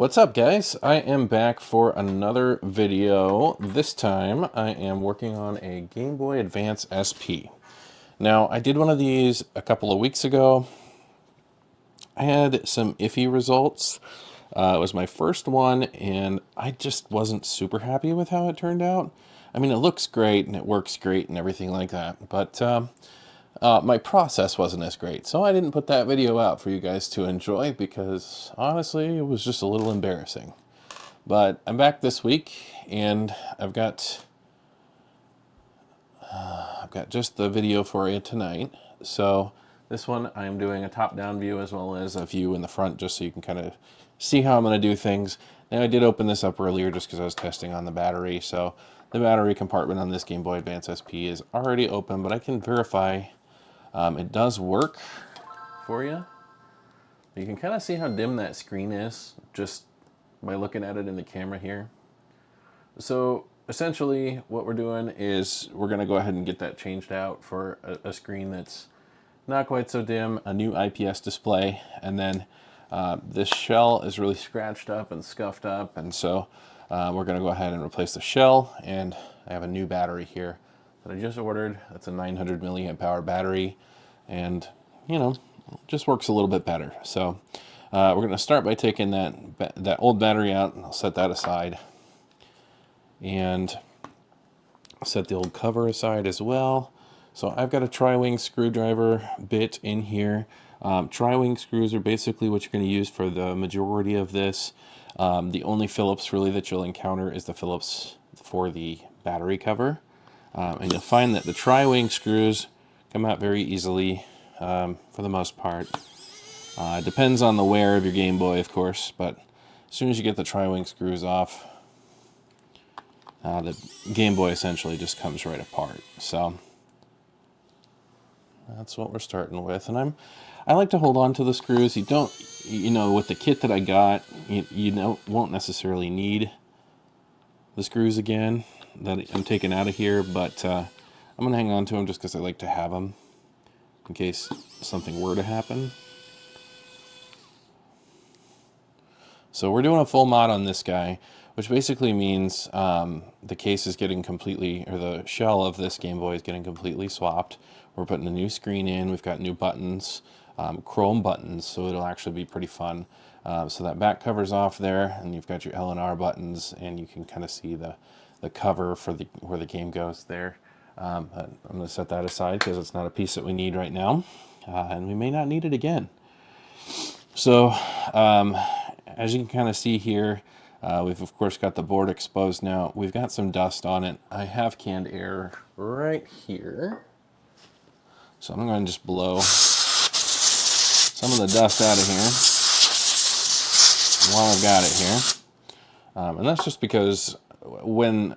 What's up, guys? I am back for another video. This time I am working on a Game Boy Advance SP. Now, I did one of these a couple of weeks ago. I had some iffy results. It was my first one, and I just wasn't super happy with how it turned out. I mean, it looks great, and it works great, and everything like that, but my process wasn't as great, so I didn't put that video out for you guys to enjoy because, honestly, it was just a little embarrassing. But I'm back this week, and I've got just the video for you tonight. So this one I'm doing a top-down view as well as a view in the front, just so you can kind of see how I'm going to do things. Now, I did open this up earlier just because I was testing on the battery. So the battery compartment on this Game Boy Advance SP is already open, but I can verify it does work for you. You can kind of see how dim that screen is just by looking at it in the camera here. So essentially what we're doing is we're going to go ahead and get that changed out for a screen that's not quite so dim, a new IPS display, and then this shell is really scratched up and scuffed up, and so we're going to go ahead and replace the shell, and I have a new battery here that I just ordered. That's a 900 milliamp hour battery, and you know, just works a little bit better. So we're going to start by taking that old battery out, and I'll set that aside. And set the old cover aside as well. So I've got a tri-wing screwdriver bit in here. Tri-wing screws are basically what you're going to use for the majority of this. The only Phillips really that you'll encounter is the Phillips for the battery cover. And you'll find that the tri-wing screws come out very easily for the most part. It depends on the wear of your Game Boy, of course, but as soon as you get the tri-wing screws off, the Game Boy essentially just comes right apart. So that's what we're starting with, and I like to hold on to the screws. You don't, with the kit that I got, won't necessarily need the screws again that I'm taking out of here, but I'm gonna hang on to them just because I like to have them in case something were to happen. So we're doing a full mod on this guy, which basically means the case is getting completely, or the shell of this Game Boy is getting completely swapped. We're putting a new screen in. We've got new buttons, chrome buttons, so it'll actually be pretty fun. So that back cover's off there, and you've got your L and R buttons, and you can kind of see the cover for where the game goes there. I'm going to set that aside because it's not a piece that we need right now, and we may not need it again. So as you can kind of see here, we've of course got the board exposed now. We've got some dust on it. I have canned air right here, so I'm going to just blow some of the dust out of here while I've got it here. And that's just because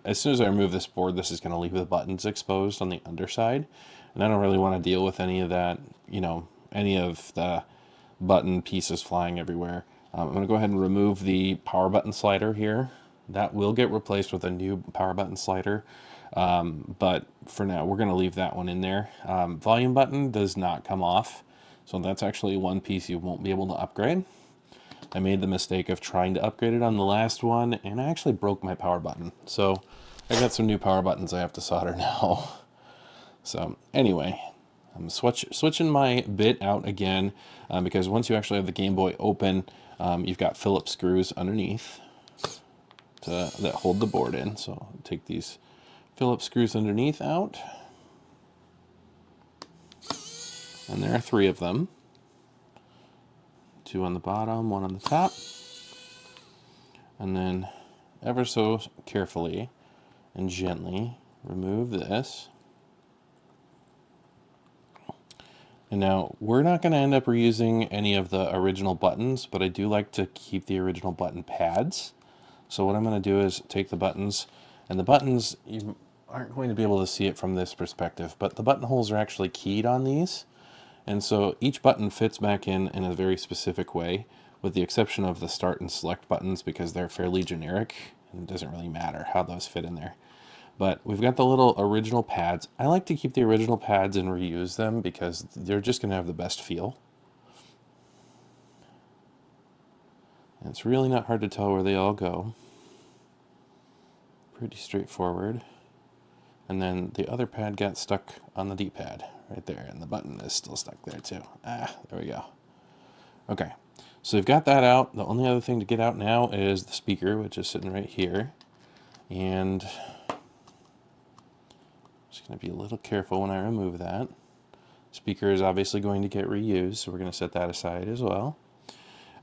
as soon as I remove this board, this is going to leave the buttons exposed on the underside, and I don't really want to deal with any of that, any of the button pieces flying everywhere. I'm going to go ahead and remove the power button slider here. That will get replaced with a new power button slider, but for now we're going to leave that one in there. Volume button does not come off, so that's actually one piece you won't be able to upgrade. I made the mistake of trying to upgrade it on the last one, and I actually broke my power button. So I got some new power buttons I have to solder now. So anyway, I'm switching my bit out again because once you actually have the Game Boy open, you've got Phillips screws underneath that hold the board in. So I'll take these Phillips screws underneath out, and there are 3 of them. 2 on the bottom, 1 on the top, and then ever so carefully and gently remove this. And now, we're not going to end up reusing any of the original buttons, but I do like to keep the original button pads. So what I'm going to do is take the buttons, and the buttons, you aren't going to be able to see it from this perspective, but the button holes are actually keyed on these. And so each button fits back in a very specific way, with the exception of the start and select buttons because they're fairly generic, and it doesn't really matter how those fit in there. But we've got the little original pads. I like to keep the original pads and reuse them because they're just going to have the best feel. It's really not hard to tell where they all go. Pretty straightforward. And then the other pad got stuck on the D-pad right there, and the button is still stuck there too. There we go. Okay, so we've got that out. The only other thing to get out now is the speaker, which is sitting right here. And I'm just going to be a little careful when I remove that. Speaker is obviously going to get reused, so we're going to set that aside as well.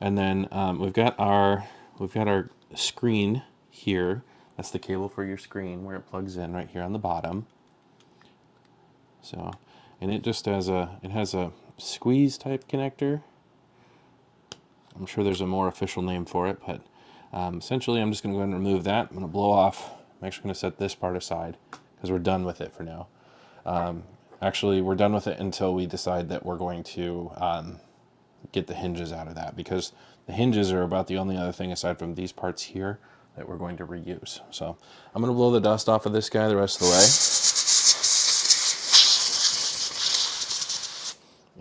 And then we've got our screen here. That's the cable for your screen where it plugs in right here on the bottom. So, and it just has a squeeze type connector. I'm sure there's a more official name for it, but essentially I'm just going to go ahead and remove that. I'm going to blow off. I'm actually going to set this part aside because we're done with it for now. Actually, we're done with it until we decide that we're going to get the hinges out of that, because the hinges are about the only other thing aside from these parts here that we're going to reuse. So I'm going to blow the dust off of this guy the rest of the way.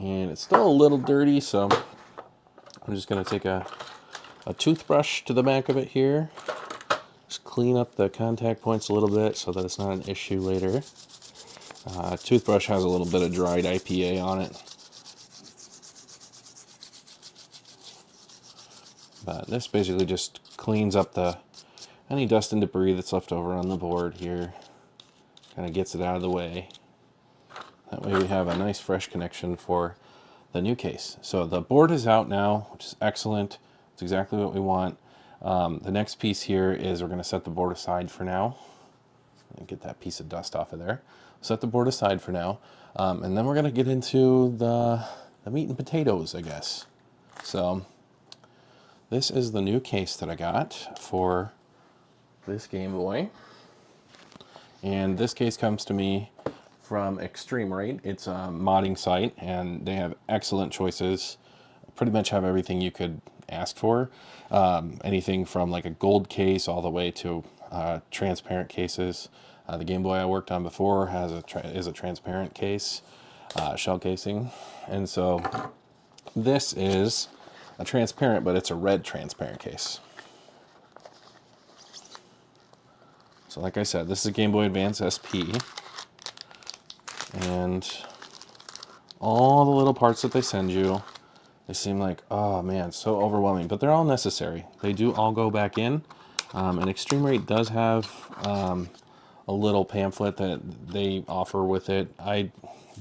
And it's still a little dirty, so I'm just going to take a toothbrush to the back of it here. Just clean up the contact points a little bit so that it's not an issue later. Toothbrush has a little bit of dried IPA on it. But this basically just cleans up any dust and debris that's left over on the board here. Kind of gets it out of the way. That way we have a nice fresh connection for the new case. So the board is out now, which is excellent. It's exactly what we want. The next piece here is we're going to set the board aside for now. And get that piece of dust off of there. Set the board aside for now. And then we're going to get into the meat and potatoes, I guess. So this is the new case that I got for this Game Boy. And this case comes to me from Extreme Rate. It's a modding site, and they have excellent choices. Pretty much have everything you could ask for. Anything from like a gold case all the way to transparent cases. The Game Boy I worked on before is a transparent case, shell casing. And so this is a transparent, but it's a red transparent case. So like I said, this is a Game Boy Advance SP. And all the little parts that they send you, they seem like, oh man, so overwhelming, but they're all necessary. They do all go back in. And Extreme Rate does have a little pamphlet that they offer with it. I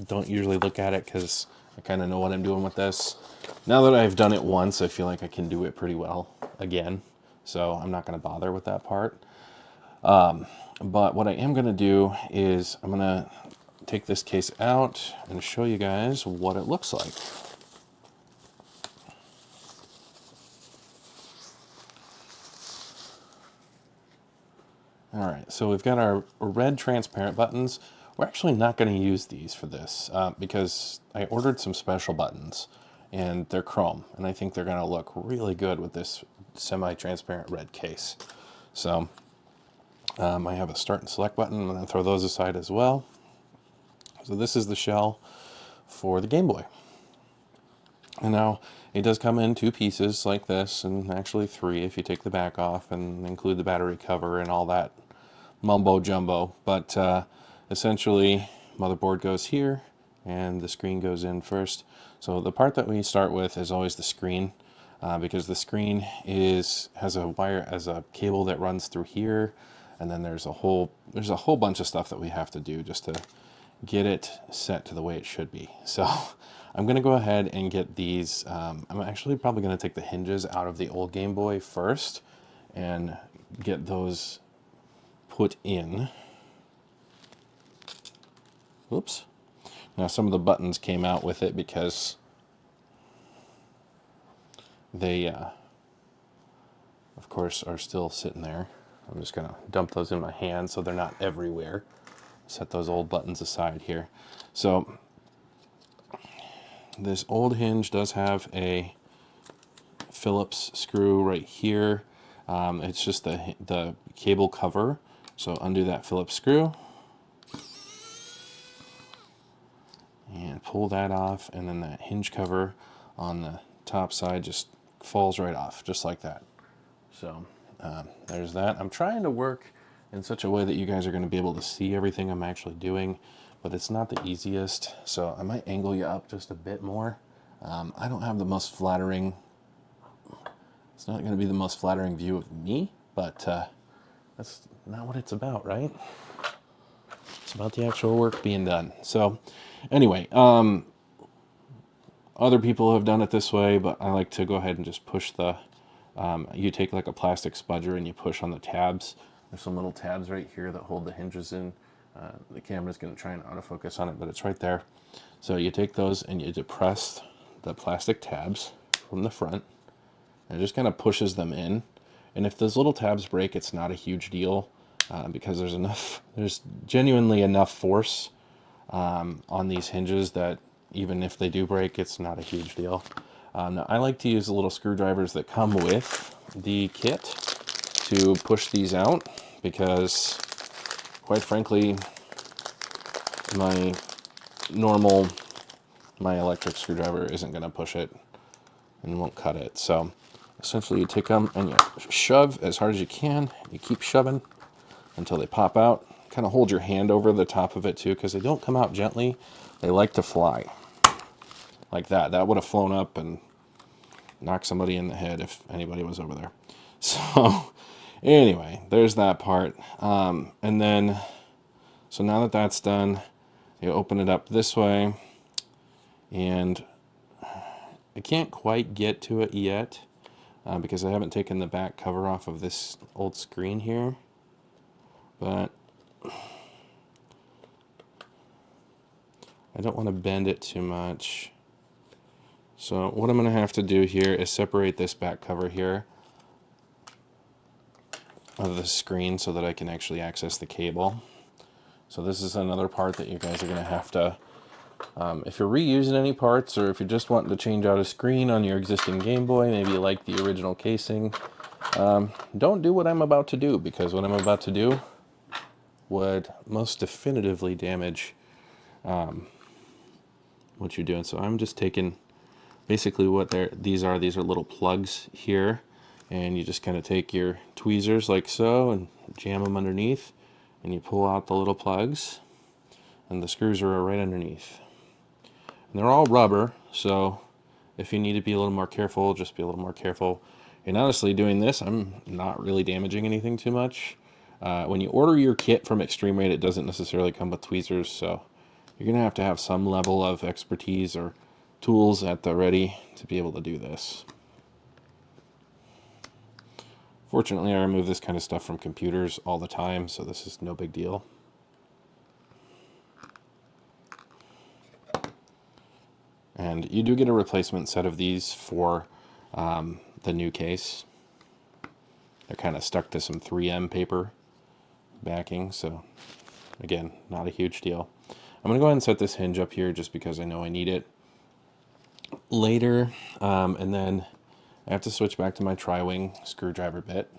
don't usually look at it because I kind of know what I'm doing with this. Now that I've done it once, I feel like I can do it pretty well again. So I'm not going to bother with that part. But what I am going to do is I'm going to take this case out and show you guys what it looks like. All right, so we've got our red transparent buttons. We're actually not going to use these for this because I ordered some special buttons and they're chrome, and I think they're going to look really good with this semi-transparent red case. So I have a start and select button. I'm going to throw those aside as well. So this is the shell for the Game Boy. And now it does come in two pieces like this, and actually three if you take the back off and include the battery cover and all that mumbo jumbo. But essentially motherboard goes here and the screen goes in first. So the part that we start with is always the screen, because the screen has a cable that runs through here, and then there's a whole bunch of stuff that we have to do just to get it set to the way it should be. So I'm going to go ahead and get these. I'm actually probably going to take the hinges out of the old Game Boy first and get those put in. Oops. Now some of the buttons came out with it because they, of course, are still sitting there. I'm just going to dump those in my hand so they're not everywhere. Set those old buttons aside here. So this old hinge does have a Phillips screw right here. It's just the cable cover. So undo that Phillips screw and pull that off, and then that hinge cover on the top side just falls right off, just like that. So there's that. I'm trying to work in such a way that you guys are going to be able to see everything I'm actually doing, but it's not the easiest. So I might angle you up just a bit more. I don't have the most flattering, it's not going to be the most flattering view of me, but that's not what it's about, right? It's about the actual work being done. So anyway, other people have done it this way, but I like to go ahead and just push the, you take like a plastic spudger and you push on the tabs. There's some little tabs right here that hold the hinges in. The camera's going to try and autofocus on it, but it's right there. So you take those and you depress the plastic tabs from the front, and it just kind of pushes them in. And if those little tabs break, it's not a huge deal because there's genuinely enough force on these hinges that even if they do break, it's not a huge deal. Now I like to use the little screwdrivers that come with the kit to push these out because, quite frankly, my electric screwdriver isn't going to push it and won't cut it. So essentially you take them and you shove as hard as you can. You keep shoving until they pop out. Kind of hold your hand over the top of it too, because they don't come out gently. They like to fly like that. That would have flown up and knocked somebody in the head if anybody was over there. So anyway, there's that part. And then, so now that that's done, you open it up this way, and I can't quite get to it yet because I haven't taken the back cover off of this old screen here, but I don't want to bend it too much. So what I'm going to have to do here is separate this back cover here of the screen so that I can actually access the cable. So this is another part that you guys are going to have to, if you're reusing any parts, or if you're just wanting to change out a screen on your existing Game Boy, maybe you like the original casing, don't do what I'm about to do, because what I'm about to do would most definitively damage what you're doing. So I'm just taking basically what these are little plugs here, and you just kind of take your tweezers like so and jam them underneath, and you pull out the little plugs, and the screws are right underneath. And they're all rubber, so if you need to be a little more careful, just be a little more careful. And honestly, doing this, I'm not really damaging anything too much. When you order your kit from Extreme Rate, it doesn't necessarily come with tweezers, so you're going to have some level of expertise or tools at the ready to be able to do this. Fortunately, I remove this kind of stuff from computers all the time, so this is no big deal. And you do get a replacement set of these for the new case. They're kind of stuck to some 3M paper backing, so again, not a huge deal. I'm going to go ahead and set this hinge up here just because I know I need it later, and then I have to switch back to my tri-wing screwdriver bit,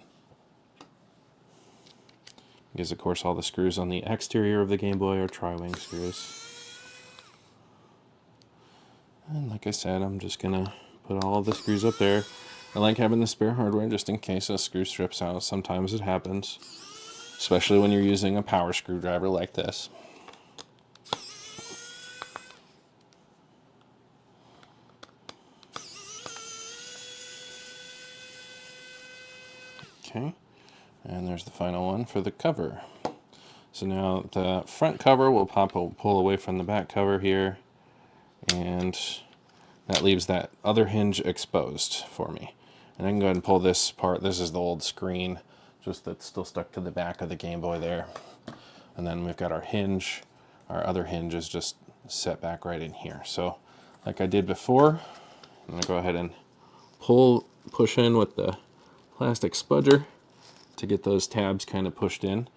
because of course all the screws on the exterior of the Game Boy are tri-wing screws. And like I said, I'm just gonna put all of the screws up there. I like having the spare hardware just in case a screw strips out. Sometimes it happens, especially when you're using a power screwdriver like this. Okay, and there's the final one for the cover. So now the front cover will pull away from the back cover here, and that leaves that other hinge exposed for me. And I can go ahead and pull this part. This is the old screen, just that's still stuck to the back of the Game Boy there. And then we've got our hinge. Our other hinge is just set back right in here. So like I did before, I'm going to go ahead and push in with the plastic spudger to get those tabs kind of pushed in.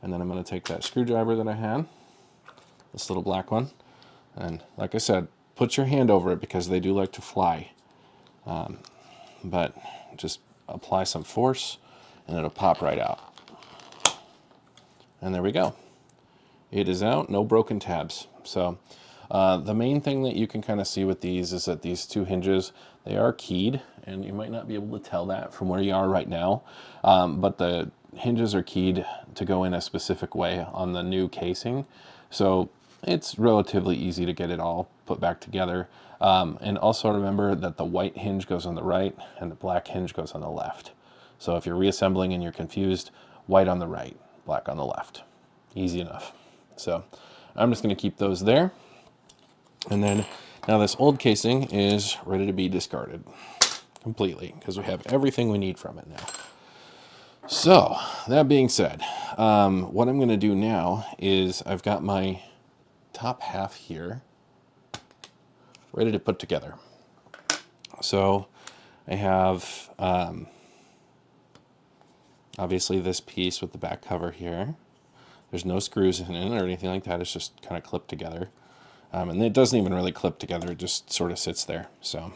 And then I'm going to take that screwdriver that I had, this little black one, and like I said, put your hand over it because they do like to fly. But just apply some force and it'll pop right out. And there we go. It is out, no broken tabs. So the main thing that you can kind of see with these is that these two hinges, they are keyed, and you might not be able to tell that from where you are right now, but the hinges are keyed to go in a specific way on the new casing, so it's relatively easy to get it all put back together. And also remember that the white hinge goes on the right and the black hinge goes on the left. So if you're reassembling and you're confused, white on the right, black on the left. Easy enough. So I'm just going to keep those there. And then now this old casing is ready to be discarded completely because we have everything we need from it now. So that being said, what I'm going to do now is I've got my top half here ready to put together. So I have obviously this piece with the back cover here. There's no screws in it or anything like that. It's just kind of clipped together. And it doesn't even really clip together. It just sort of sits there. So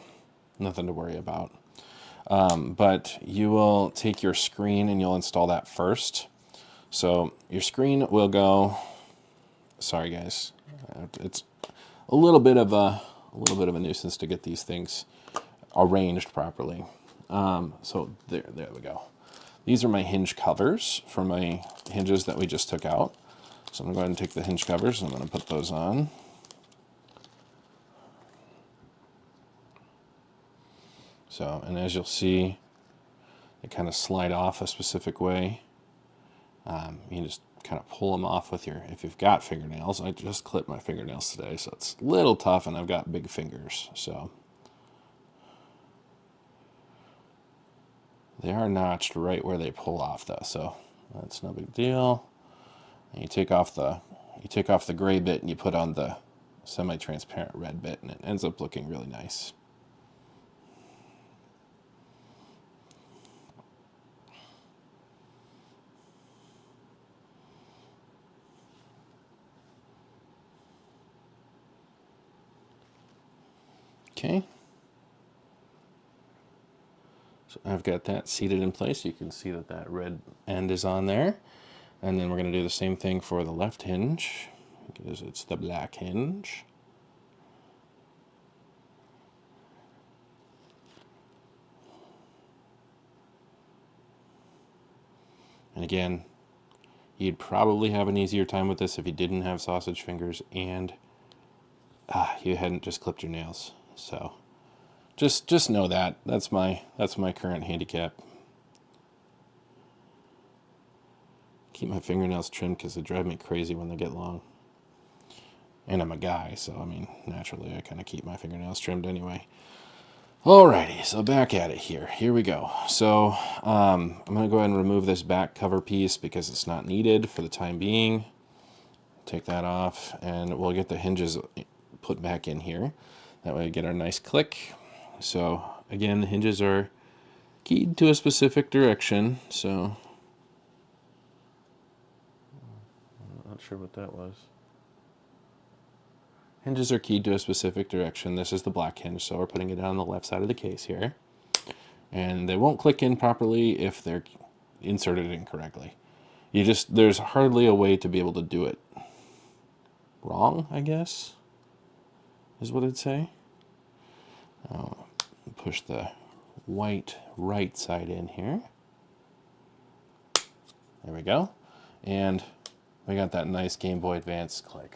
nothing to worry about. But you will take your screen and you'll install that first. So your screen will go, sorry guys, it's a little bit of a nuisance to get these things arranged properly. So there we go. These are my hinge covers for my hinges that we just took out. So I'm going to go ahead and take the hinge covers and I'm going to put those on. So, and as you'll see, they kind of slide off a specific way. You can just kind of pull them off with your, if you've got fingernails. I just clipped my fingernails today, so it's a little tough, and I've got big fingers, so. They are notched right where they pull off, though, so that's no big deal. And you take off the gray bit and you put on the semi-transparent red bit, and it ends up looking really nice. Okay, so I've got that seated in place. You can see that that red end is on there. And then we're going to do the same thing for the left hinge, because it's the black hinge. And again, you'd probably have an easier time with this if you didn't have sausage fingers and you hadn't just clipped your nails. So just know that. That's my current handicap. Keep my fingernails trimmed because they drive me crazy when they get long. And I'm a guy, so I mean, naturally I kind of keep my fingernails trimmed anyway. Alrighty, so back at it here. Here we go. So I'm going to go ahead and remove this back cover piece because it's not needed for the time being. Take that off, and we'll get the hinges put back in here. That way we get our nice click. So again, the hinges are keyed to a specific direction, so I'm not sure what that was. Hinges are keyed to a specific direction. This is the black hinge, so we're putting it on the left side of the case here. And they won't click in properly if they're inserted incorrectly. There's hardly a way to be able to do it wrong, I guess, is what I'd say. I'll push the white right side in here. There we go. And we got that nice GameBoy Advanced click.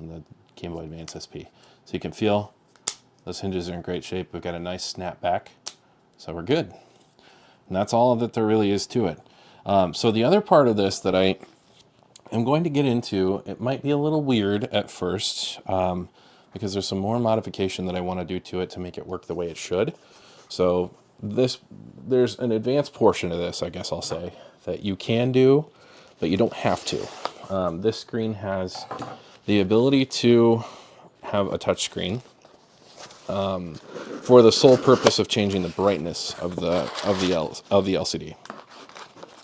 The GameBoy Advanced SP. So you can feel those hinges are in great shape. We've got a nice snap back, so we're good. And that's all that there really is to it. So the other part of this that I am going to get into, it might be a little weird at first, because there's some more modification that I want to do to it to make it work the way it should. So there's an advanced portion of this, I guess I'll say, that you can do, but you don't have to. This screen has the ability to have a touch screen for the sole purpose of changing the brightness of the LCD.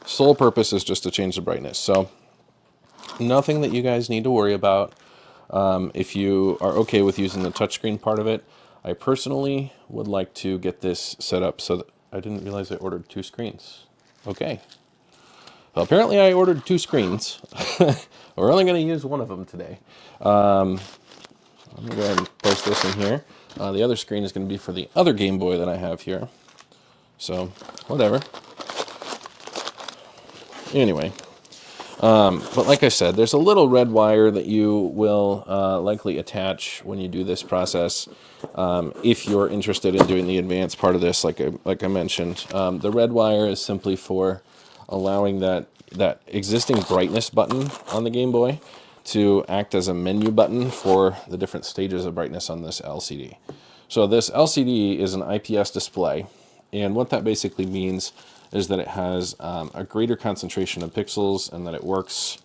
Sole purpose is just to change the brightness. So nothing that you guys need to worry about. If you are okay with using the touchscreen part of it, I personally would like to get this set up so that I didn't realize I ordered 2 screens. Okay. Well, apparently I ordered 2 screens. We're only going to use one of them today. I'm going to go ahead and place this in here. The other screen is going to be for the other Game Boy that I have here. So, whatever. Anyway, but like I said, there's a little red wire that you will likely attach when you do this process. If you're interested in doing the advanced part of this, like I mentioned, the red wire is simply for allowing that existing brightness button on the Game Boy to act as a menu button for the different stages of brightness on this LCD. So this LCD is an IPS display, and what that basically means is that it has a greater concentration of pixels and that it works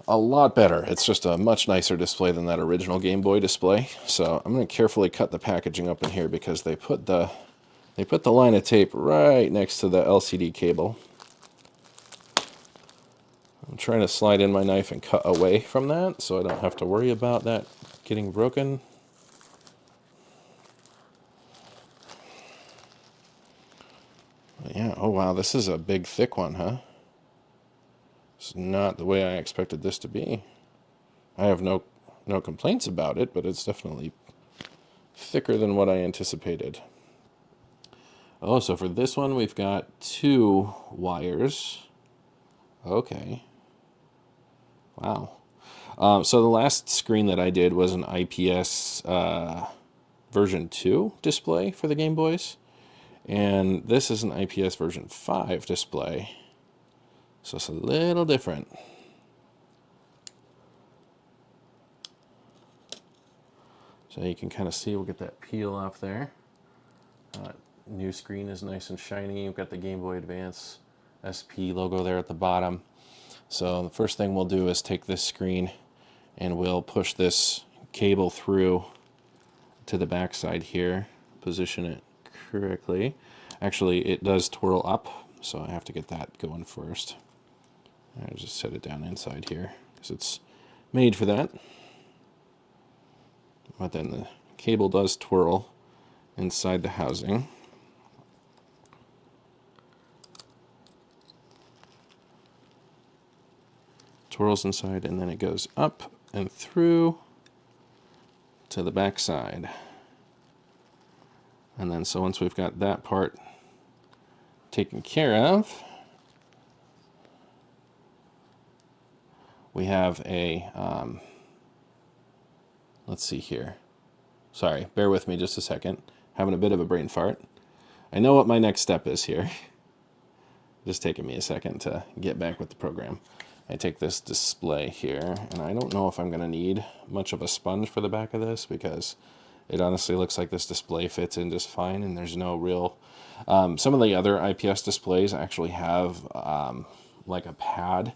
a lot better. It's just a much nicer display than that original Game Boy display. So I'm going to carefully cut the packaging up in here because they put the line of tape right next to the LCD cable. I'm trying to slide in my knife and cut away from that so I don't have to worry about that getting broken. But yeah, oh wow, this is a big thick one, huh? It's not the way I expected this to be. I have no complaints about it, but it's definitely thicker than what I anticipated. Oh, so for this one we've got 2 wires. Okay. Wow. So the last screen that I did was an IPS version 2 display for the Game Boys. And this is an IPS version 5 display. So it's a little different. So you can kind of see, we'll get that peel off there. New screen is nice and shiny. You've got the Game Boy Advance SP logo there at the bottom. So the first thing we'll do is take this screen and we'll push this cable through to the back side here, position it correctly. Actually, it does twirl up, so I have to get that going first. I'll just set it down inside here because it's made for that. But then the cable does twirl inside the housing. Twirls inside, and then it goes up and through to the back side. And then so once we've got that part taken care of, we have a, let's see here. Sorry, bear with me just a second. Having a bit of a brain fart. I know what my next step is here. Just taking me a second to get back with the program. I take this display here, and I don't know if I'm going to need much of a sponge for the back of this because it honestly looks like this display fits in just fine, and there's no real... some of the other IPS displays actually have like a pad,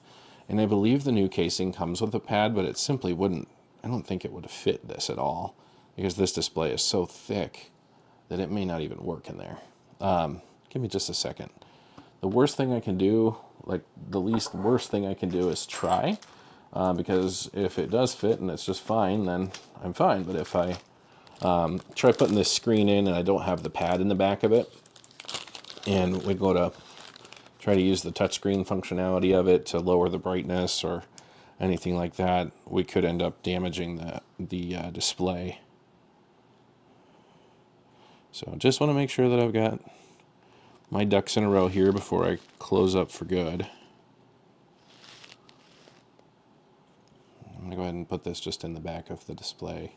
and I believe the new casing comes with a pad, but it simply wouldn't... I don't think it would fit this at all because this display is so thick that it may not even work in there. Give me just a second. The worst thing I can do, like the least worst thing I can do is try, because if it does fit and it's just fine, then I'm fine. But if I try putting this screen in and I don't have the pad in the back of it, and we go to try to use the touchscreen functionality of it to lower the brightness or anything like that, we could end up damaging the display. So just want to make sure that I've got my ducks in a row here before I close up for good. I'm going to go ahead and put this just in the back of the display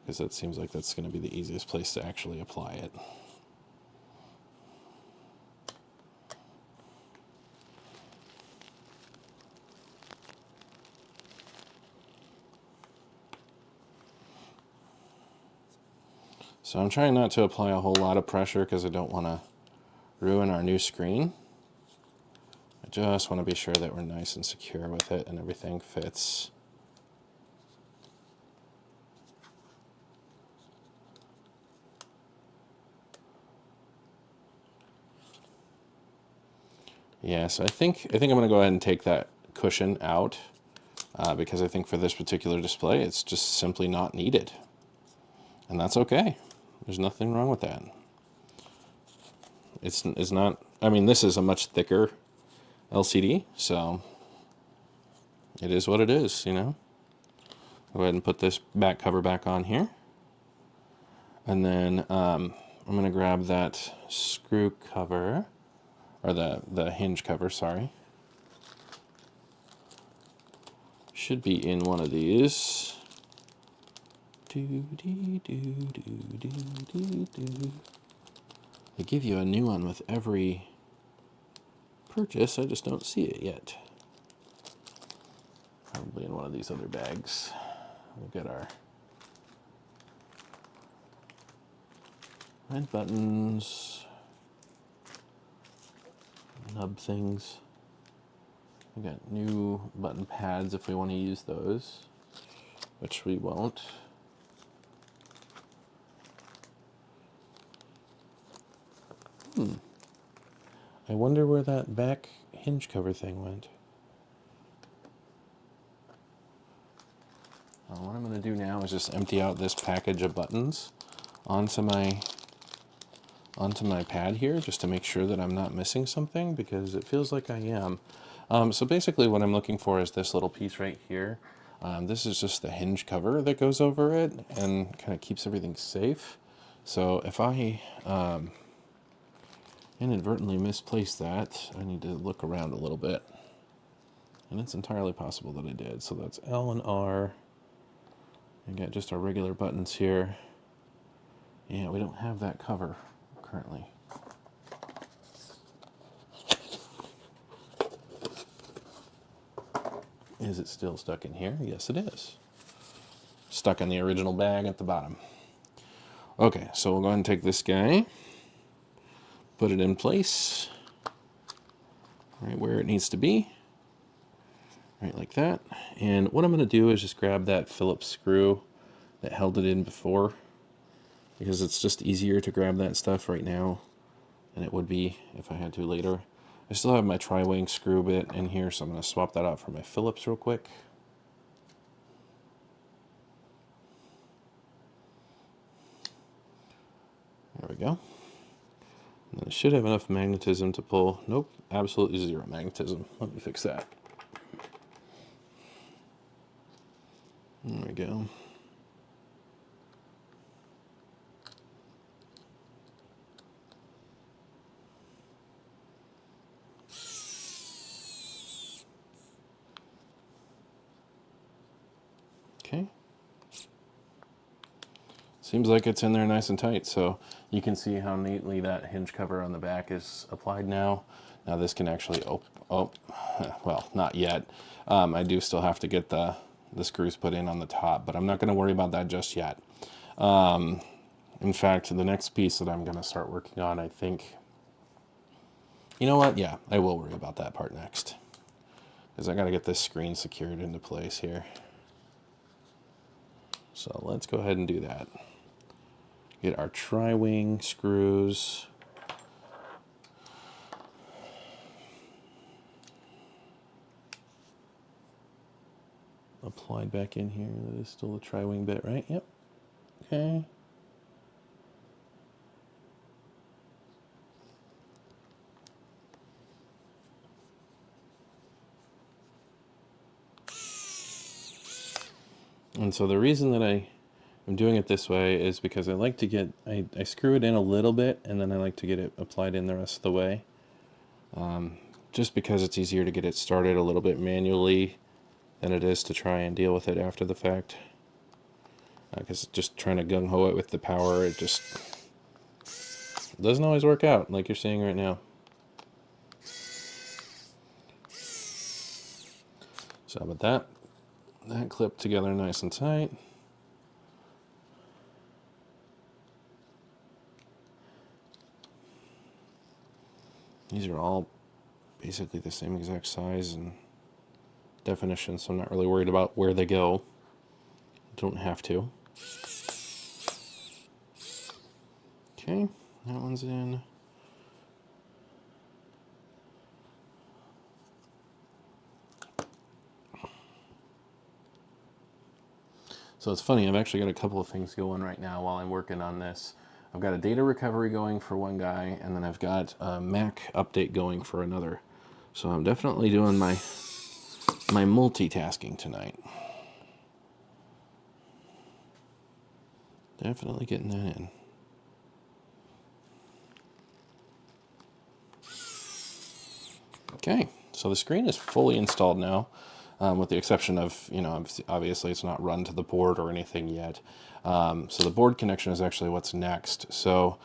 because that seems like that's going to be the easiest place to actually apply it. So I'm trying not to apply a whole lot of pressure because I don't want to ruin our new screen. I just want to be sure that we're nice and secure with it and everything fits. Yeah, so I think I'm going to go ahead and take that cushion out because I think for this particular display it's just simply not needed. And that's okay. There's nothing wrong with that. It's not, I mean, this is a much thicker LCD, so it is what it is, you know. Go ahead and put this back cover back on here. And then I'm going to grab that screw cover, or the hinge cover, sorry. Should be in one of these. They give you a new one with every purchase, I just don't see it yet. Probably in one of these other bags. We'll get our red buttons, nub things. We got new button pads if we want to use those, which we won't. I wonder where that back hinge cover thing went. What I'm going to do now is just empty out this package of buttons onto my pad here, just to make sure that I'm not missing something, because it feels like I am. So basically what I'm looking for is this little piece right here. This is just the hinge cover that goes over it and kind of keeps everything safe. So if I inadvertently misplace that, I need to look around a little bit. And it's entirely possible that I did. So that's L and R. I got just our regular buttons here. Yeah, we don't have that cover currently. Is it still stuck in here? Yes, it is. Stuck in the original bag at the bottom. Okay, so we'll go ahead and take this guy, put it in place, right where it needs to be, right like that. And what I'm going to do is just grab that Phillips screw that held it in before, because it's just easier to grab that stuff right now than it would be if I had to later. I still have my tri-wing screw bit in here, so I'm going to swap that out for my Phillips real quick. There we go. And I should have enough magnetism to pull. Nope, absolutely zero magnetism. Let me fix that. There we go. Okay. Seems like it's in there nice and tight, so you can see how neatly that hinge cover on the back is applied now. Now this can actually well, not yet. I do still have to get the screws put in on the top, but I'm not going to worry about that just yet. In fact, the next piece that I'm going to start working on, I think, you know what? Yeah, I will worry about that part next, because I got to get this screen secured into place here. So let's go ahead and do that. Get our tri-wing screws. Applied back in here. That is still the tri-wing bit, right? Yep. Okay. And so the reason that I'm doing it this way is because I like to get, I screw it in a little bit, and then I like to get it applied in the rest of the way. Just because it's easier to get it started a little bit manually than it is to try and deal with it after the fact. Because just trying to gung-ho it with the power, it just doesn't always work out, like you're seeing right now. So with that clipped together nice and tight. These are all basically the same exact size and definition, so I'm not really worried about where they go. Don't have to. Okay, that one's in. So it's funny, I've actually got a couple of things going right now while I'm working on this. I've got a data recovery going for one guy, and then I've got a Mac update going for another. So I'm definitely doing my multitasking tonight. Definitely getting that in. Okay, so the screen is fully installed now, with the exception of, obviously it's not run to the board or anything yet. So the board connection is actually what's next. So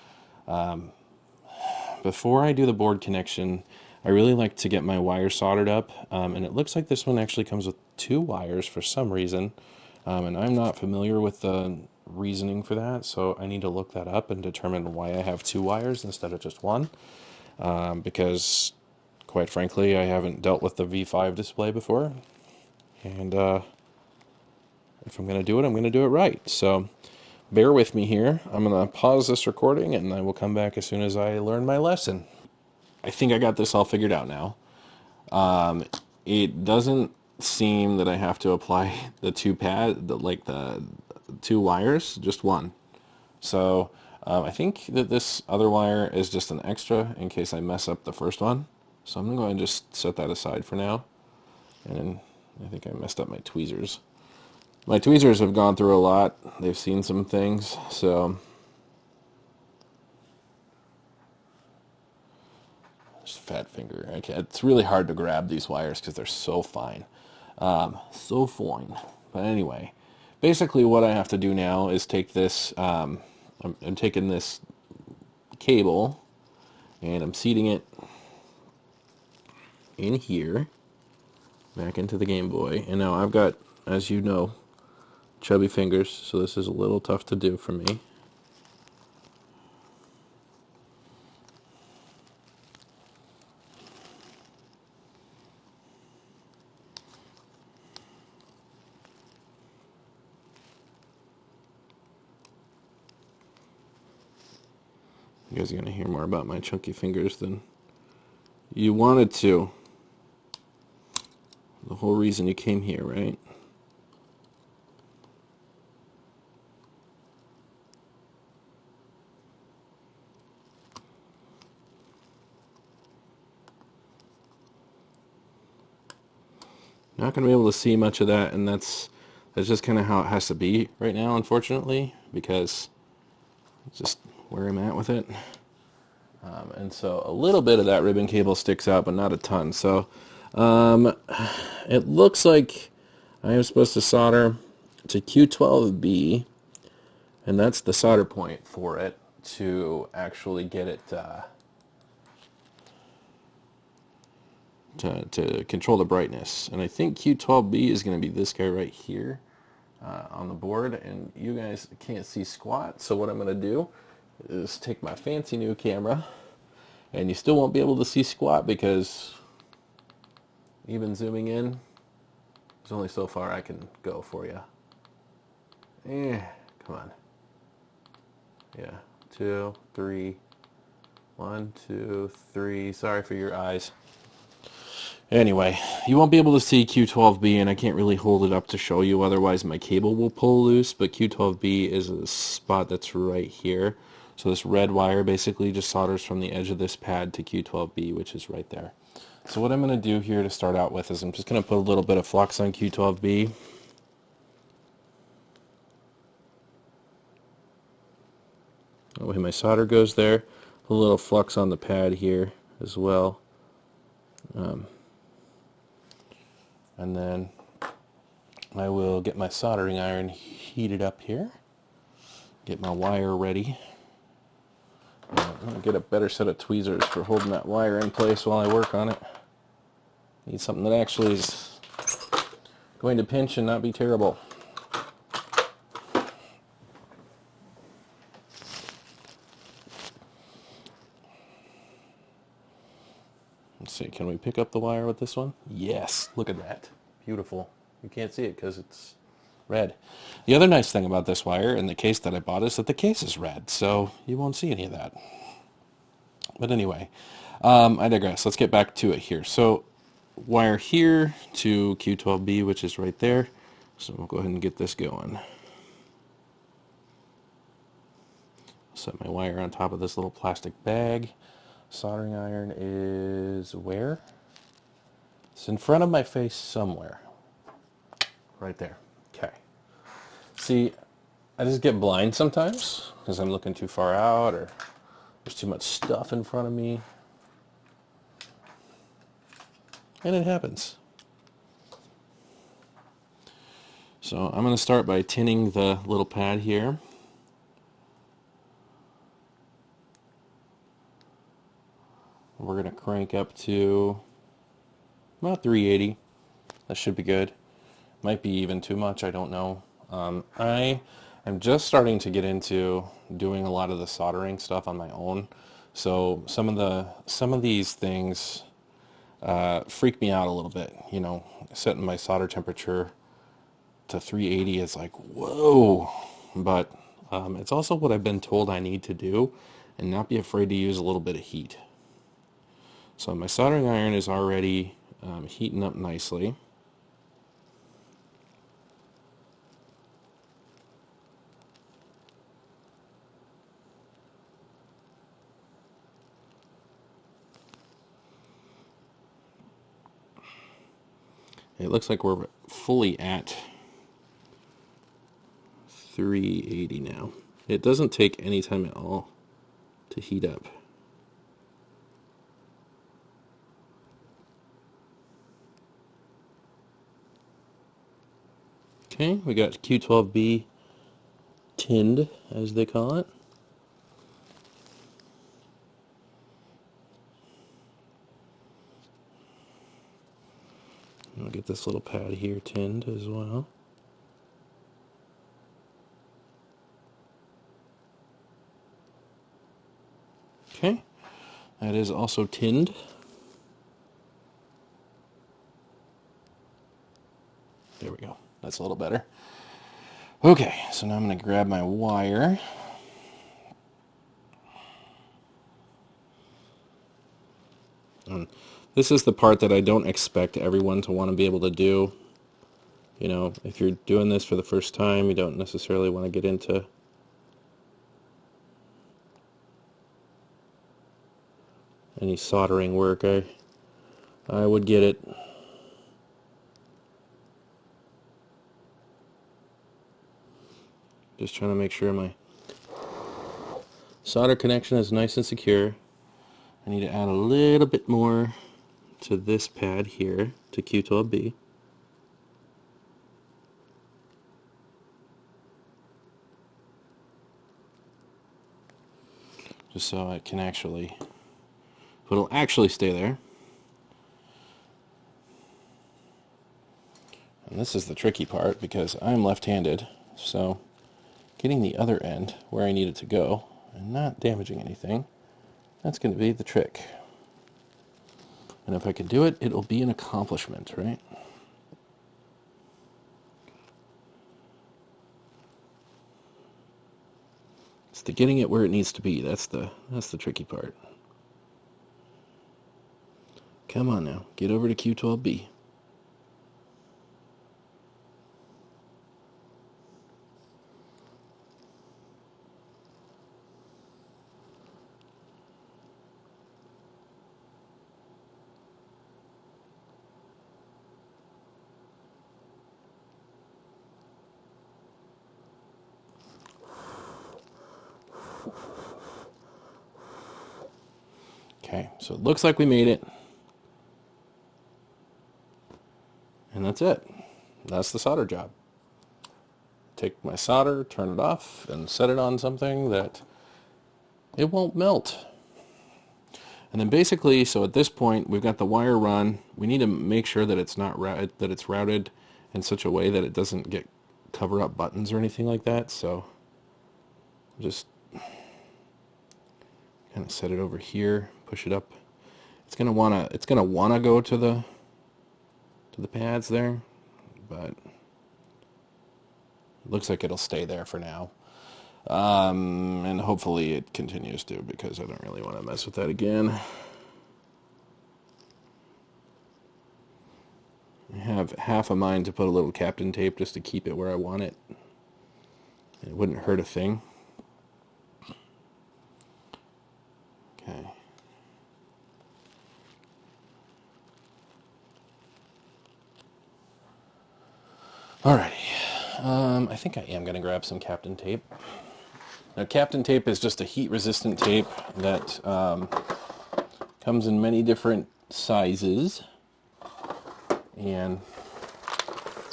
before I do the board connection, I really like to get my wire soldered up, and it looks like this one actually comes with 2 wires for some reason, and I'm not familiar with the reasoning for that, so I need to look that up and determine why I have 2 wires instead of just one, because quite frankly I haven't dealt with the V5 display before, and if I'm going to do it, I'm going to do it right. So bear with me here. I'm going to pause this recording and I will come back as soon as I learn my lesson. I think I got this all figured out now. It doesn't seem that I have to apply the 2 wires, just one. So I think that this other wire is just an extra in case I mess up the first one. So I'm going to go ahead and just set that aside for now. And I think I messed up my tweezers. My tweezers have gone through a lot. They've seen some things, so just fat finger. It's really hard to grab these wires because they're so fine. So fine. But anyway, basically what I have to do now is take this, I'm taking this cable and I'm seating it in here, back into the Game Boy. And now I've got, as you know, chubby fingers, so this is a little tough to do for me. You guys are going to hear more about my chunky fingers than you wanted to. The whole reason you came here, right? Not going to be able to see much of that, and that's just kind of how it has to be right now, unfortunately, because it's just where I'm at with it. And so a little bit of that ribbon cable sticks out, but not a ton. So it looks like I am supposed to solder to Q12B, and that's the solder point for it to actually get it to control the brightness. And I think Q12B is going to be this guy right here on the board, and you guys can't see squat, so what I'm going to do is take my fancy new camera, and you still won't be able to see squat because even zooming in, there's only so far I can go for you. Come on. Yeah, 2, 3, 1, 2, 3. Sorry for your eyes. Anyway, you won't be able to see Q12B, and I can't really hold it up to show you, otherwise my cable will pull loose, but Q12B is a spot that's right here. So this red wire basically just solders from the edge of this pad to Q12B, which is right there. So what I'm going to do here to start out with is I'm just going to put a little bit of flux on Q12B. The way my solder goes there, a little flux on the pad here as well. And then I will get my soldering iron heated up here, get my wire ready. I'm going to get a better set of tweezers for holding that wire in place while I work on it. Need something that actually is going to pinch and not be terrible. Let's see, can we pick up the wire with this one? Yes, look at that. Beautiful. You can't see it because it's red. The other nice thing about this wire in the case that I bought is that the case is red, so you won't see any of that. But anyway, I digress. Let's get back to it here. So wire here to Q12B, which is right there. So we'll go ahead and get this going. Set my wire on top of this little plastic bag. Soldering iron is where? It's in front of my face somewhere. Right there. Okay. See, I just get blind sometimes because I'm looking too far out or there's too much stuff in front of me. And it happens. So I'm going to start by tinning the little pad here. We're going to crank up to about 380. That should be good. Might be even too much, I don't know. I am just starting to get into doing a lot of the soldering stuff on my own. So some of these things freak me out a little bit. You know, setting my solder temperature to 380 is like, whoa. But it's also what I've been told I need to do and not be afraid to use a little bit of heat. So my soldering iron is already heating up nicely. It looks like we're fully at 380 now. It doesn't take any time at all to heat up. Okay, we got Q12B tinned, as they call it. I'll get this little pad here tinned as well. Okay, that is also tinned. There we go. That's a little better. Okay, so now I'm going to grab my wire. And this is the part that I don't expect everyone to want to be able to do. You know, if you're doing this for the first time, you don't necessarily want to get into any soldering work. I would get it. Just trying to make sure my solder connection is nice and secure. I need to add a little bit more to this pad here, to Q12B. Just so it can actually, it'll actually stay there. And this is the tricky part because I'm left-handed, so getting the other end where I need it to go and not damaging anything, that's going to be the trick. And if I can do it, it'll be an accomplishment, right? It's the getting it where it needs to be. That's the tricky part. Come on now, get over to Q12B. Okay, so it looks like we made it. And that's it. That's the solder job. Take my solder, turn it off, and set it on something that it won't melt. And then basically, so at this point, we've got the wire run. We need to make sure that it's not that it's routed in such a way that it doesn't get cover up buttons or anything like that. So just kind of set it over here, push it up. It's gonna wanna go to the pads there, but it looks like it'll stay there for now. And hopefully it continues to, because I don't really want to mess with that again. I have half a mind to put a little Captain tape just to keep it where I want it. It wouldn't hurt a thing. Okay. Alrighty. I think I am going to grab some Captain Tape. Now, Captain Tape is just a heat-resistant tape that comes in many different sizes. And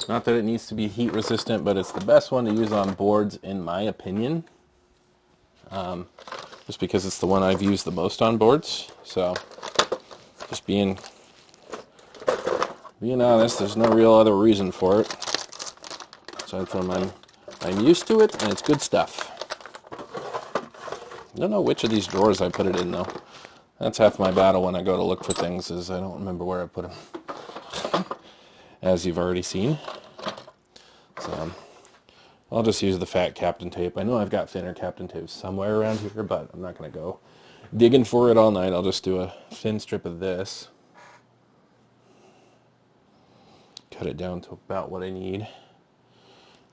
not that it needs to be heat-resistant, but it's the best one to use on boards, in my opinion. Just because it's the one I've used the most on boards. So, just being honest, there's no real other reason for it. Aside from I'm used to it, and it's good stuff. I don't know which of these drawers I put it in, though. That's half my battle when I go to look for things, is I don't remember where I put them. As you've already seen. So, I'll just use the fat Captain Tape. I know I've got thinner Captain Tape somewhere around here, but I'm not going to go digging for it all night. I'll just do a thin strip of this. Cut it down to about what I need.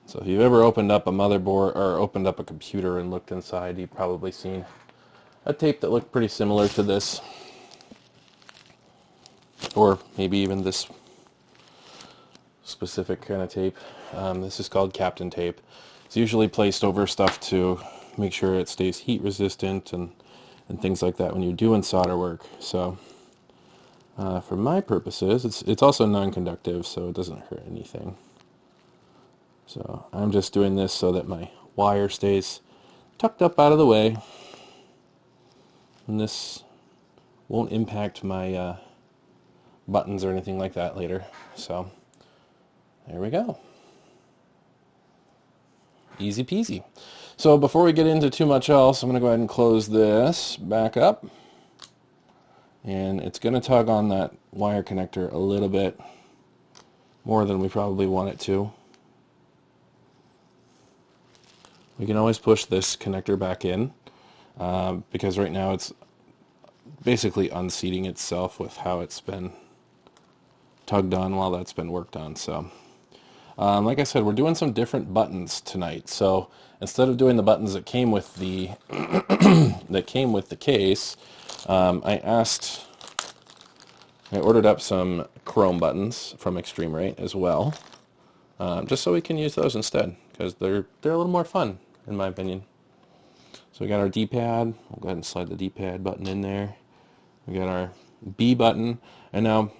So if you've ever opened up a motherboard or opened up a computer and looked inside, you've probably seen a tape that looked pretty similar to this. Or maybe even this specific kind of tape. This is called Captain Tape. It's usually placed over stuff to make sure it stays heat resistant and things like that when you're doing solder work. So for my purposes, it's also non-conductive, so it doesn't hurt anything. So I'm just doing this so that my wire stays tucked up out of the way, and this won't impact my buttons or anything like that later. So there we go. Easy peasy. So before we get into too much else, I'm going to go ahead and close this back up, and it's going to tug on that wire connector a little bit more than we probably want it to. We can always push this connector back in because right now it's basically unseating itself with how it's been tugged on while that's been worked on. So like I said, we're doing some different buttons tonight. So instead of doing the buttons that came with the case, I ordered up some chrome buttons from Extreme Rate as well, just so we can use those instead, because they're a little more fun, in my opinion. So we got our D-pad. We'll go ahead and slide the D-pad button in there. We got our B button, and now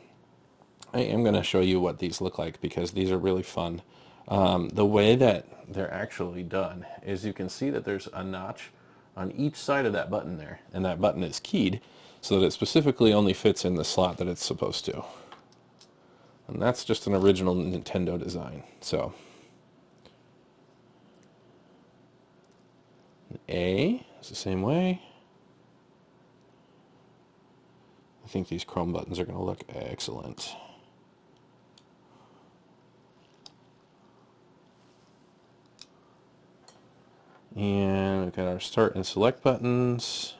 I am going to show you what these look like because these are really fun. The way that they're actually done is you can see that there's a notch on each side of that button there, and that button is keyed so that it specifically only fits in the slot that it's supposed to. And that's just an original Nintendo design. So A is the same way. I think these chrome buttons are going to look excellent. And we've got our start and select buttons.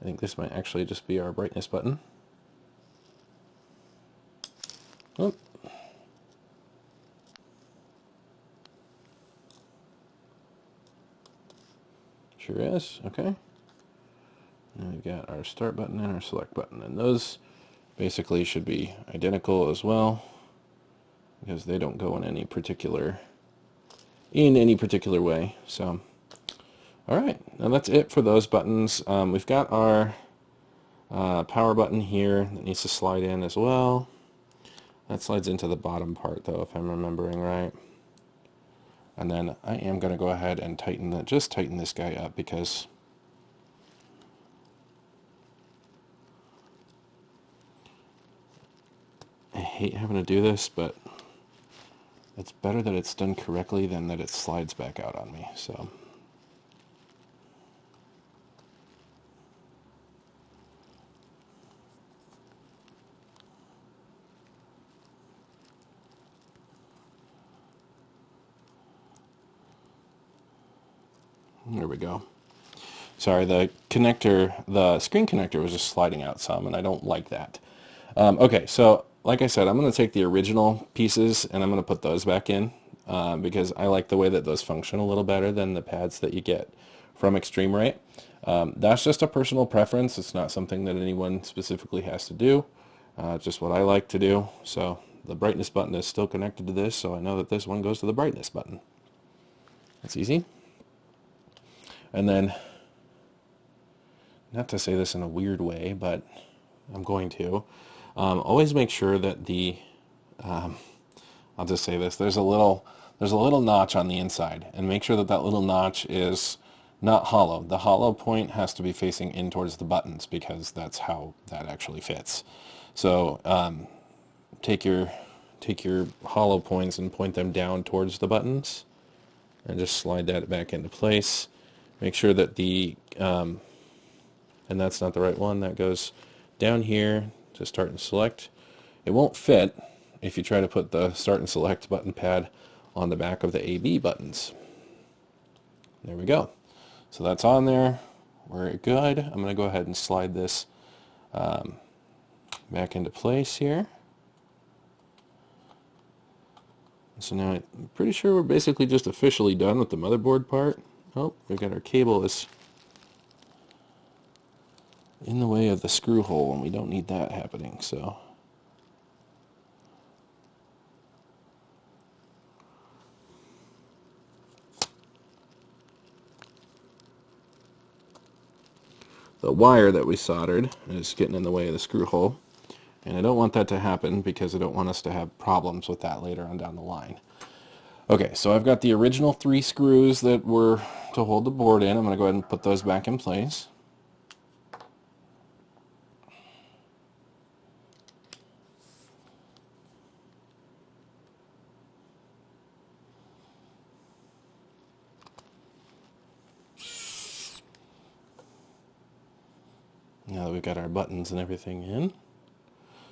I think this might actually just be our brightness button. Oh. Sure is. Okay. And we've got our start button and our select button, and those basically should be identical as well because they don't go in any particular way. So all right, now that's it for those buttons. We've got our power button here that needs to slide in as well. That slides into the bottom part though, if I'm remembering right. And then I am going to go ahead and tighten this guy up because I hate having to do this, but it's better that it's done correctly than that it slides back out on me. So there we go. Sorry, the screen connector was just sliding out some, and I don't like that. Okay, so like I said, I'm going to take the original pieces and I'm going to put those back in because I like the way that those function a little better than the pads that you get from Extreme Rate. That's just a personal preference. It's not something that anyone specifically has to do. It's just what I like to do. So the brightness button is still connected to this, so I know that this one goes to the brightness button. That's easy. And then, not to say this in a weird way, but I'm going to, always make sure that the, I'll just say this, there's a little notch on the inside, and make sure that that little notch is not hollow. The hollow point has to be facing in towards the buttons, because that's how that actually fits. So take your hollow points and point them down towards the buttons, and just slide that back into place. Make sure that the, and that's not the right one, that goes down here to start and select. It won't fit if you try to put the start and select button pad on the back of the AB buttons. There we go. So that's on there. We're good. I'm going to go ahead and slide this back into place here. So now I'm pretty sure we're basically just officially done with the motherboard part. Oh, we've got our cable is in the way of the screw hole, and we don't need that happening, so. The wire that we soldered is getting in the way of the screw hole, and I don't want that to happen because I don't want us to have problems with that later on down the line. Okay, so I've got the original 3 screws that were to hold the board in. I'm going to go ahead and put those back in place. Now that we've got our buttons and everything in.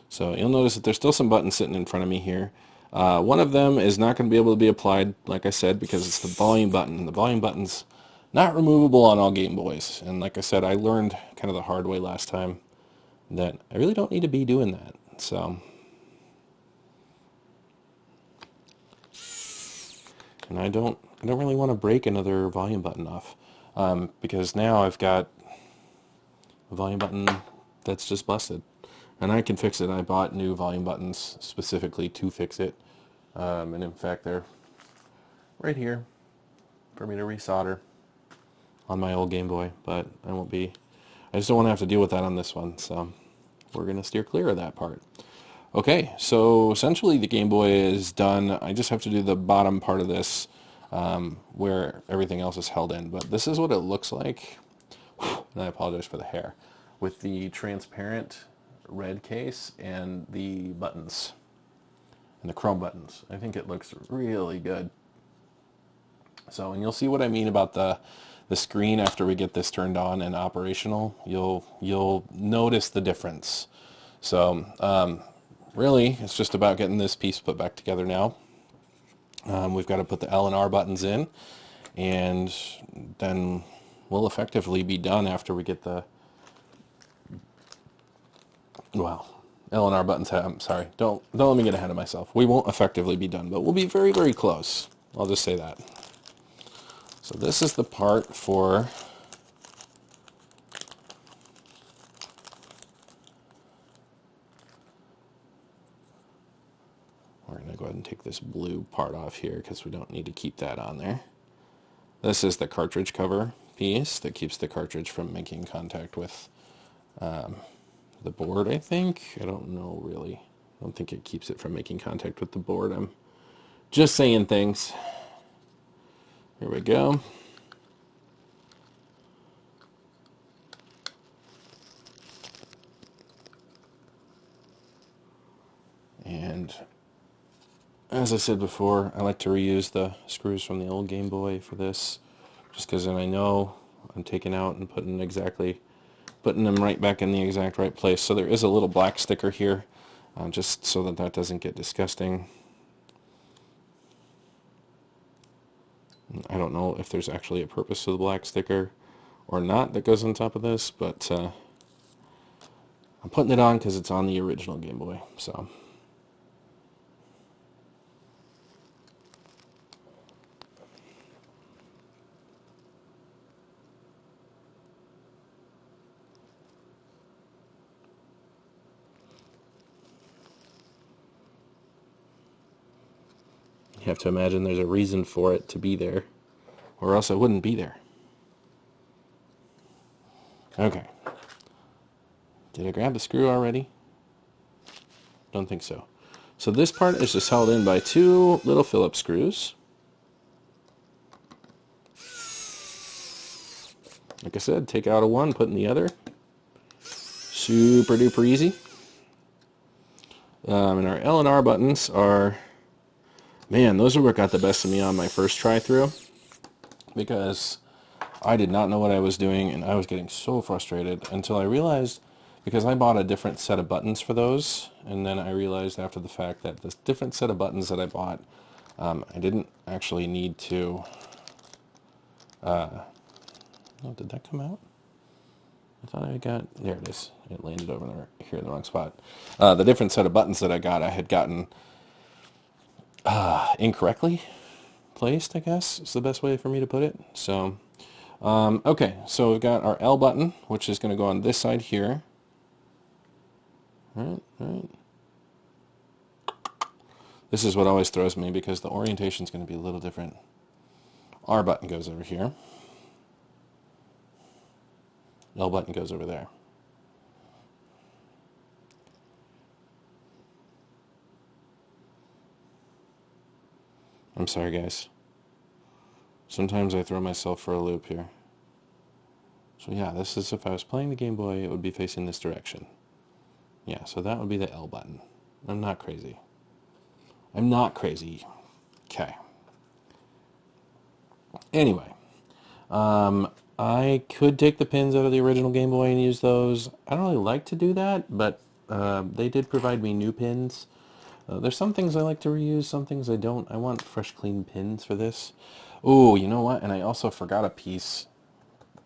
So you'll notice that there's still some buttons sitting in front of me here. One of them is not going to be able to be applied, like I said, because it's the volume button. The volume button's not removable on all Game Boys. And like I said, I learned kind of the hard way last time that I really don't need to be doing that. So, and I don't really want to break another volume button off, because now I've got a volume button that's just busted. And I can fix it. I bought new volume buttons specifically to fix it. And in fact, they're right here for me to resolder on my old Game Boy. But I just don't want to have to deal with that on this one. So we're going to steer clear of that part. Okay, so essentially the Game Boy is done. I just have to do the bottom part of this where everything else is held in. But this is what it looks like. And I apologize for the hair. With the transparent red case and the buttons and the chrome buttons. I think it looks really good. So, and you'll see what I mean about the screen after we get this turned on and operational. You'll notice the difference. So really it's just about getting this piece put back together now. We've got to put the L and R buttons in, and then we'll effectively be done after we get the, well, L and R buttons have, I'm sorry, don't let me get ahead of myself. We won't effectively be done, but we'll be very, very close. I'll just say that. So this is the part for we're going to go ahead and take this blue part off here because we don't need to keep that on there. This is the cartridge cover piece that keeps the cartridge from making contact with the board, I think. I don't know, really. I don't think it keeps it from making contact with the board. I'm just saying things. Here we go. And as I said before, I like to reuse the screws from the old Game Boy for this, just because then I know I'm taking out and putting them right back in the exact right place. So there is a little black sticker here, just so that doesn't get disgusting. I don't know if there's actually a purpose to the black sticker or not that goes on top of this, but I'm putting it on because it's on the original Game Boy. So. You have to imagine there's a reason for it to be there, or else it wouldn't be there. Okay. Did I grab the screw already? Don't think so. So this part is just held in by two little Phillips screws. Like I said, take out a one, put in the other. Super duper easy. And our L and R buttons are, man, those are what got the best of me on my first try through, because I did not know what I was doing, and I was getting so frustrated until I realized, because I bought a different set of buttons for those, and then I realized after the fact that this different set of buttons that I bought, I didn't actually need to, oh, did that come out? I thought I got, there it is. It landed over there, here in the wrong spot. The different set of buttons that I got, I had gotten incorrectly placed, I guess, is the best way for me to put it. So, okay, so we've got our L button, which is going to go on this side here. All right. This is what always throws me, because the orientation is going to be a little different. R button goes over here. L button goes over there. I'm sorry, guys. Sometimes I throw myself for a loop here. So yeah, this is, if I was playing the Game Boy, it would be facing this direction. Yeah, so that would be the L button. I'm not crazy. I'm not crazy. Okay. Anyway, I could take the pins out of the original Game Boy and use those. I don't really like to do that, but they did provide me new pins. There's some things I like to reuse, some things I don't. I want fresh, clean pins for this. Oh, you know what? And I also forgot a piece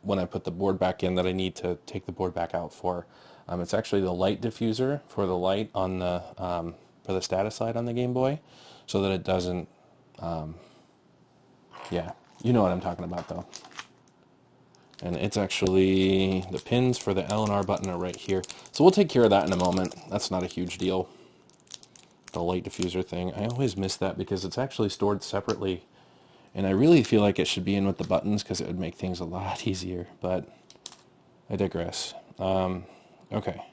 when I put the board back in that I need to take the board back out for. It's actually the light diffuser for the light on the for the status light on the Game Boy, so that it doesn't. Yeah, you know what I'm talking about, though. And it's actually, the pins for the L and R button are right here. So we'll take care of that in a moment. That's not a huge deal. The light diffuser thing. I always miss that because it's actually stored separately. And I really feel like it should be in with the buttons because it would make things a lot easier. But I digress. Okay.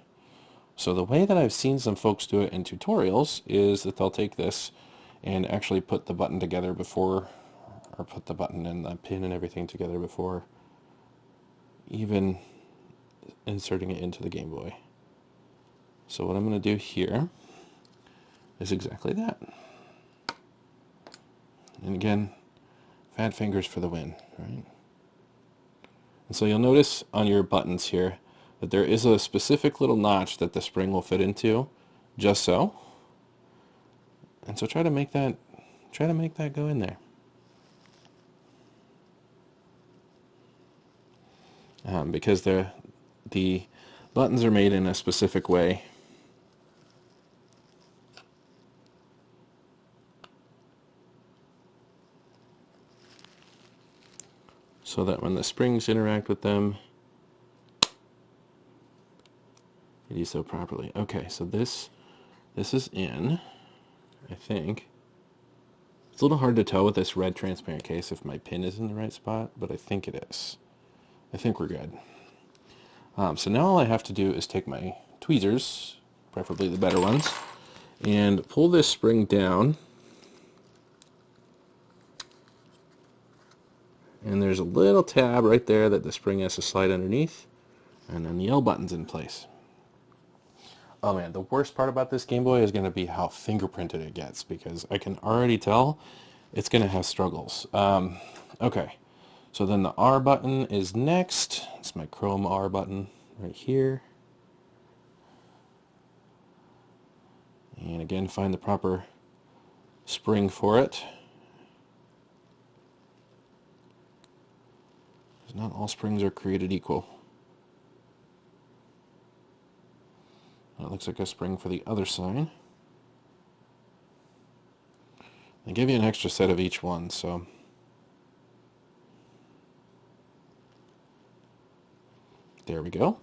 So the way that I've seen some folks do it in tutorials is that they'll take this and actually put the button together before, or put the button and the pin and everything together before even inserting it into the Game Boy. So what I'm going to do here is exactly that. And again, fat fingers for the win, right? And so you'll notice on your buttons here that there is a specific little notch that the spring will fit into, just so. And so try to make that go in there. Because the buttons are made in a specific way. So that when the springs interact with them, they do so properly. Okay, so this is in, I think. It's a little hard to tell with this red transparent case if my pin is in the right spot, but I think it is. I think we're good. So now all I have to do is take my tweezers, preferably the better ones, and pull this spring down. And there's a little tab right there that the spring has to slide underneath, and then the L button's in place. Oh man, the worst part about this Game Boy is going to be how fingerprinted it gets, because I can already tell it's going to have struggles. Okay, so then the R button is next. It's my chrome R button right here. And again, find the proper spring for it. Not all springs are created equal. That looks like a spring for the other side. They give you an extra set of each one, so there we go.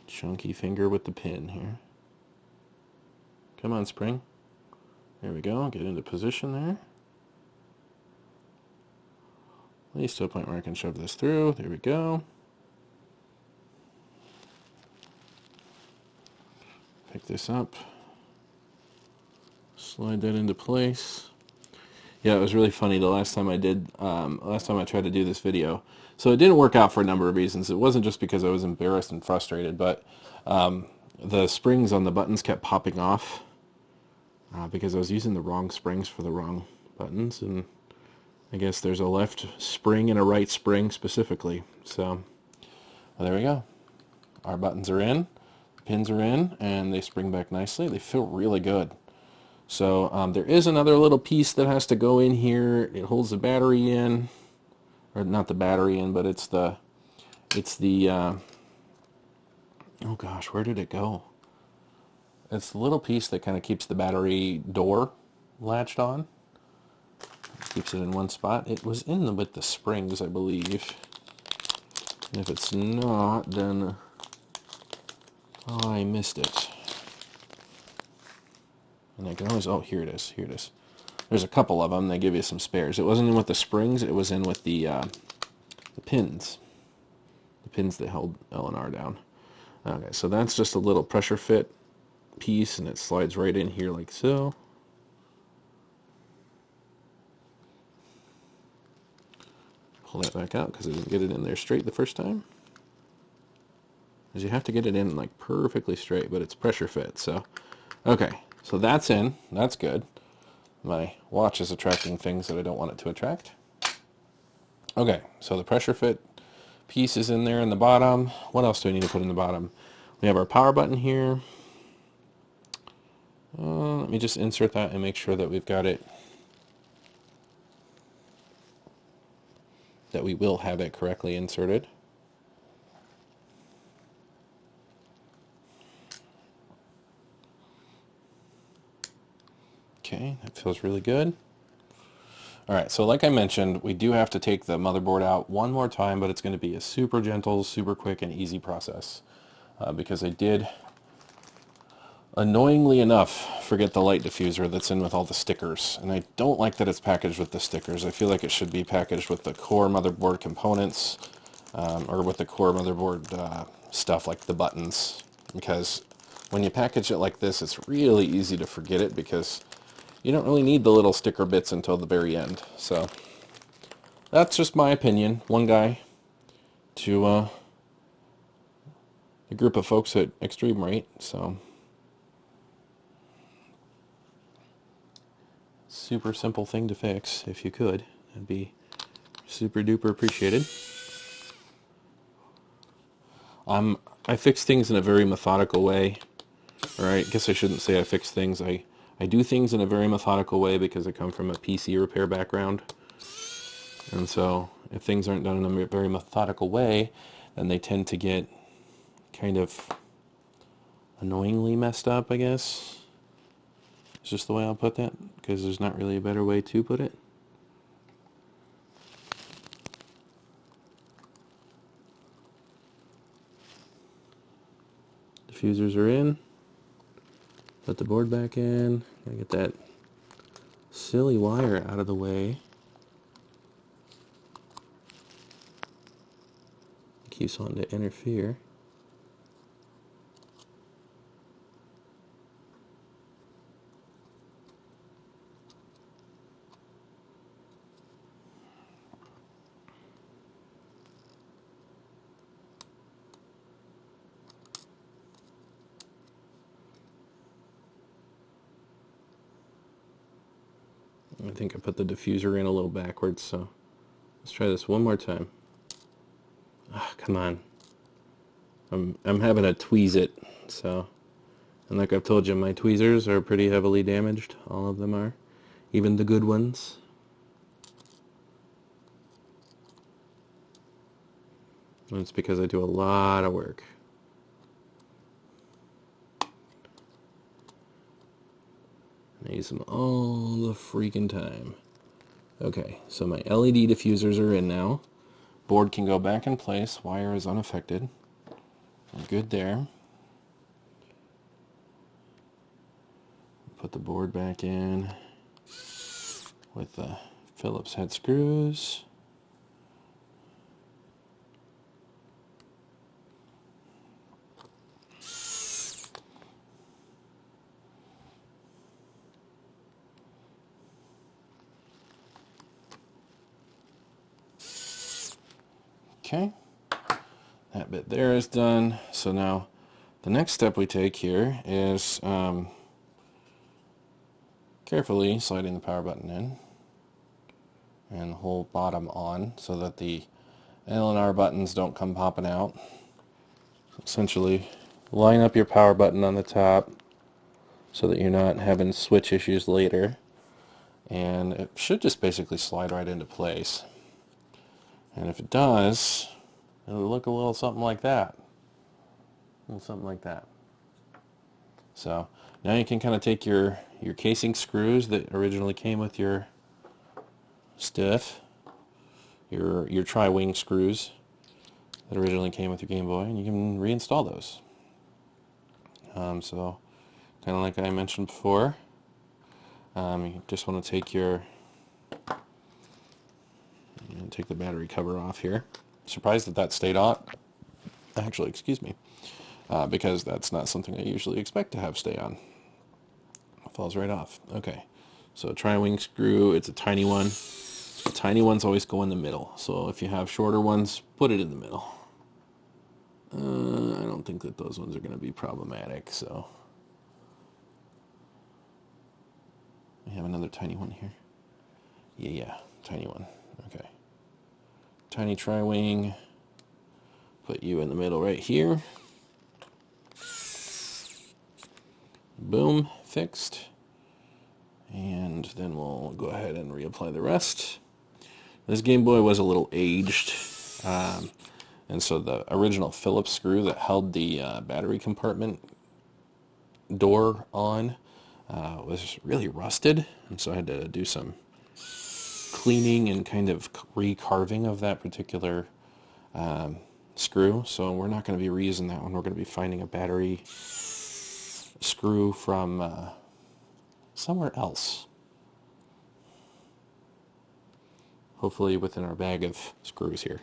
Chunky finger with the pin here. Come on, spring. There we go. Get into position there. At least to a point where I can shove this through. There we go. Pick this up. Slide that into place. Yeah, it was really funny the last time I tried to do this video. So it didn't work out for a number of reasons. It wasn't just because I was embarrassed and frustrated, but the springs on the buttons kept popping off because I was using the wrong springs for the wrong buttons, and I guess there's a left spring and a right spring specifically. So, well, there we go. Our buttons are in, pins are in, and they spring back nicely. They feel really good. So there is another little piece that has to go in here. It holds the battery in, or not the battery in, but it's the oh gosh, where did it go? It's the little piece that kind of keeps the battery door latched on. Keeps it in one spot. It was in with the springs, I believe. And if it's not, then I missed it. And I can always, oh, here it is, here it is. There's a couple of them, they give you some spares. It wasn't in with the springs, it was in with the pins. The pins that held L and R down. Okay, so that's just a little pressure fit piece, and it slides right in here like so. Pull that back out because I didn't get it in there straight the first time. Because you have to get it in like perfectly straight, but it's pressure fit, so. Okay, so that's in, that's good. My watch is attracting things that I don't want it to attract. Okay, so the pressure fit piece is in there in the bottom. What else do I need to put in the bottom? We have our power button here. Let me just insert that and make sure that we've got it, that we will have it correctly inserted. Okay, that feels really good. Alright, so like I mentioned, we do have to take the motherboard out one more time, but it's going to be a super gentle, super quick, and easy process. Because I did, annoyingly enough, forget the light diffuser that's in with all the stickers. And I don't like that it's packaged with the stickers. I feel like it should be packaged with the core motherboard components, or with the core motherboard stuff like the buttons. Because when you package it like this, it's really easy to forget it because you don't really need the little sticker bits until the very end. So that's just my opinion. One guy to a group of folks at Extreme Rate. So super simple thing to fix if you could. That'd be super duper appreciated. I fix things in a very methodical way. Or I guess I shouldn't say I fix things. I do things in a very methodical way because I come from a PC repair background. And so if things aren't done in a very methodical way, then they tend to get kind of annoyingly messed up, I guess. It's just the way I'll put that, because there's not really a better way to put it. Diffusers are in. Put the board back in. Gotta get that silly wire out of the way. It keeps wanting to interfere. I think I put the diffuser in a little backwards, so let's try this one more time. Ah, come on. I'm having to tweeze it, so. And like I've told you, my tweezers are pretty heavily damaged. All of them are. Even the good ones. And it's because I do a lot of work. I use them all the freaking time. Okay, so my LED diffusers are in now. Board can go back in place. Wire is unaffected. We're good there. put the board back in with the Phillips head screws. Okay, that bit there is done. So now the next step we take here is carefully sliding the power button in and the whole bottom on so that the L and R buttons don't come popping out. Essentially, line up your power button on the top so that you're not having switch issues later. And it should just basically slide right into place. And if it does, it'll look a little something like that. A little something like that. So now you can kind of take your casing screws that originally came with your stuff, your tri-wing screws that originally came with your Game Boy, and you can reinstall those. So kind of like I mentioned before, you just want to take take the battery cover off here. Surprised that stayed on. Actually, excuse me, because that's not something I usually expect to have stay on. It falls right off. Okay, so tri-wing screw, it's a tiny one. The tiny ones always go in the middle, so if you have shorter ones, put it in the middle. I don't think that those ones are going to be problematic, so we have another tiny one here. Yeah, tiny one. Okay. Tiny tri-wing. Put you in the middle right here. Boom, fixed. And then we'll go ahead and reapply the rest. This Game Boy was a little aged, and so the original Phillips screw that held the battery compartment door on was really rusted, and so I had to do some cleaning and kind of recarving of that particular screw. So we're not going to be reusing that one. We're going to be finding a battery screw from somewhere else. Hopefully within our bag of screws here.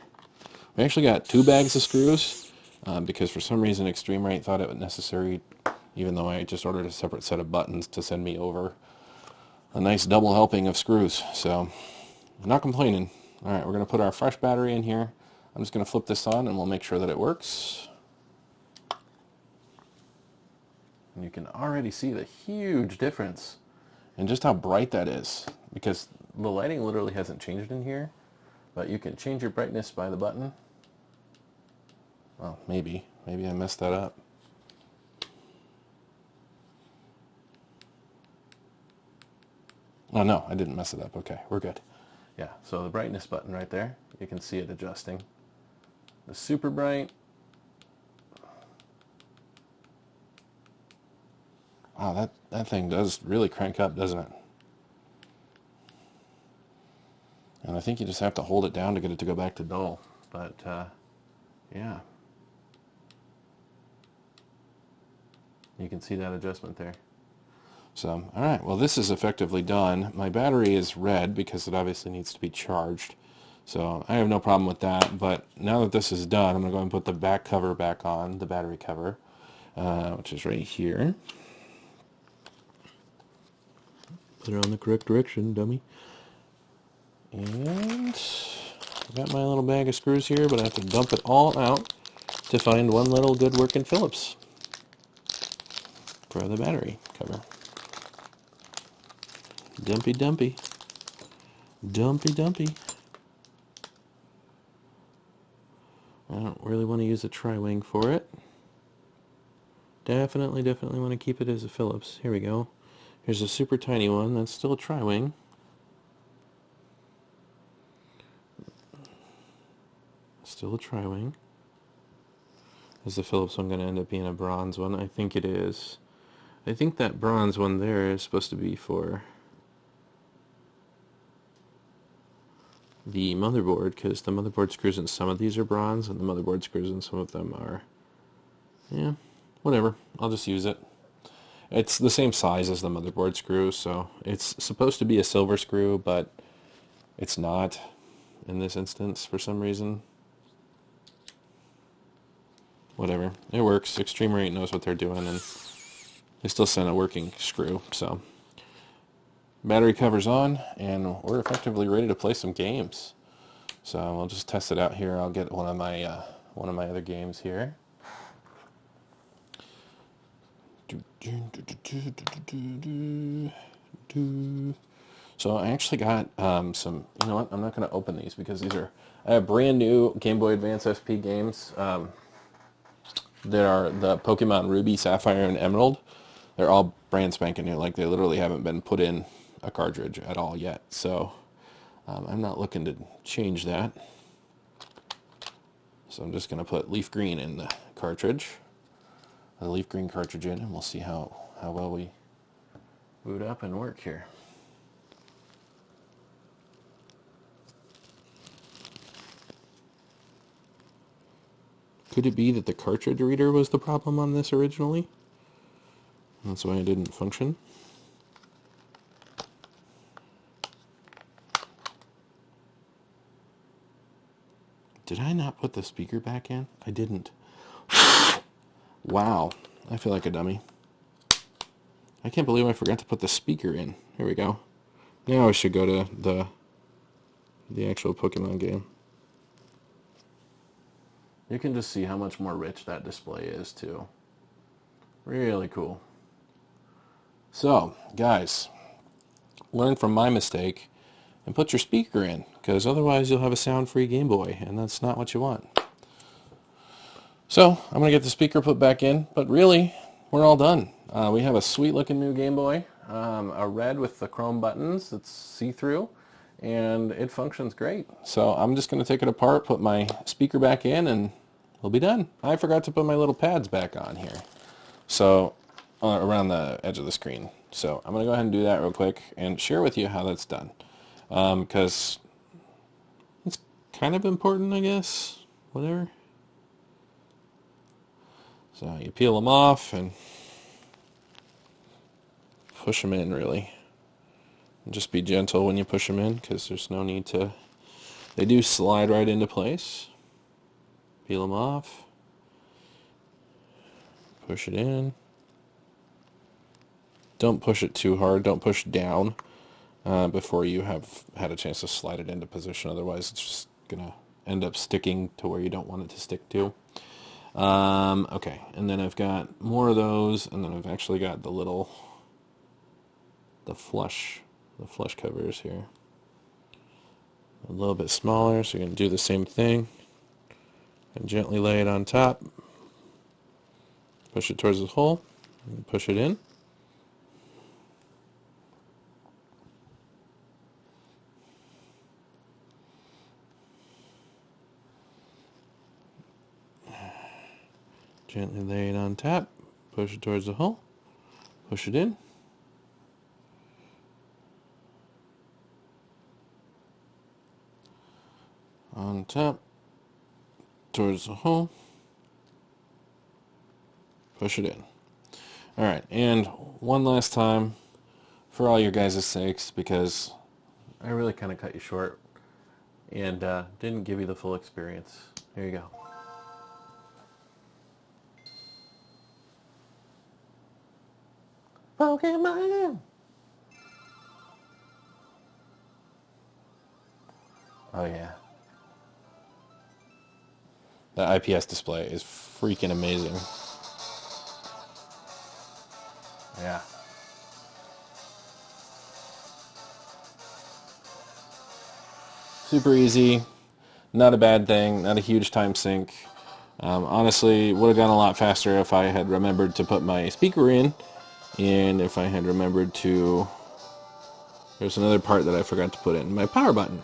We actually got 2 bags of screws because for some reason Extreme Right thought it was necessary, even though I just ordered a separate set of buttons, to send me over a nice double helping of screws. So I'm not complaining. Alright, we're going to put our fresh battery in here. I'm just going to flip this on and we'll make sure that it works. And you can already see the huge difference and just how bright that is, because the lighting literally hasn't changed in here, but you can change your brightness by the button. Well, maybe I messed that up. Oh no, I didn't mess it up. Okay, we're good. Yeah, so the brightness button right there, you can see it adjusting. The super bright. Wow, that thing does really crank up, doesn't it? And I think you just have to hold it down to get it to go back to dull. But, yeah. You can see that adjustment there. So, alright, well this is effectively done. My battery is red because it obviously needs to be charged. So I have no problem with that, but now that this is done, I'm going to go and put the back cover back on, the battery cover, which is right here. Put it on the correct direction, dummy. And I've got my little bag of screws here, but I have to dump it all out to find one little good working Phillips for the battery cover. Dumpy dumpy. Dumpy dumpy. I don't really want to use a tri-wing for it. Definitely want to keep it as a Phillips. Here we go. Here's a super tiny one. That's still a tri-wing. Still a tri-wing. Is the Phillips one going to end up being a bronze one? I think it is. I think that bronze one there is supposed to be for the motherboard, because the motherboard screws in some of these are bronze, and the motherboard screws in some of them are, yeah, whatever. I'll just use it. It's the same size as the motherboard screw, so it's supposed to be a silver screw, but it's not in this instance for some reason. Whatever. It works. Extreme Rate knows what they're doing, and they still sent a working screw, so... Battery cover's on, and we're effectively ready to play some games. So we'll just test it out here. I'll get one of my other games here. So I actually got some. You know what? I'm not going to open these because I have brand new Game Boy Advance SP games. That are the Pokemon Ruby, Sapphire, and Emerald. They're all brand spanking new. Like, they literally haven't been put in a cartridge at all yet. So I'm not looking to change that. So I'm just going to put leaf green in the cartridge. The leaf green cartridge in, and we'll see how well we boot up and work here. Could it be that the cartridge reader was the problem on this originally? That's why it didn't function. Did I not put the speaker back in? I didn't. Wow. I feel like a dummy. I can't believe I forgot to put the speaker in. Here we go. Now I should go to the actual Pokemon game. You can just see how much more rich that display is, too. Really cool. So, guys, learn from my mistake and put your speaker in, because otherwise you'll have a sound-free Game Boy, and that's not what you want. So, I'm going to get the speaker put back in, but really, we're all done. We have a sweet-looking new Game Boy, a red with the chrome buttons that's see-through, and it functions great. So I'm just going to take it apart, put my speaker back in, and we'll be done. I forgot to put my little pads back on here, so around the edge of the screen. So I'm going to go ahead and do that real quick and share with you how that's done, because it's kind of important, I guess. Whatever. So you peel them off and push them in, really. And just be gentle when you push them in, because there's no need to... They do slide right into place. Peel them off. Push it in. Don't push it too hard. Don't push down before you have had a chance to slide it into position. Otherwise, it's just going to end up sticking to where you don't want it to stick to. Okay, and then I've got more of those, and then I've actually got the flush covers here. A little bit smaller, so you can do the same thing. And gently lay it on top. Push it towards the hole, and push it in. Gently lay it on top, push it towards the hole, push it in. On top, towards the hole, push it in. Alright, and one last time, for all your guys' sakes, because I really kind of cut you short and didn't give you the full experience. Here you go. Pokemon! Oh yeah. The IPS display is freaking amazing. Yeah. Super easy. Not a bad thing. Not a huge time sink. Honestly, would have gone a lot faster if I had remembered to put my speaker in. And if I had remembered to... There's another part that I forgot to put in. My power button.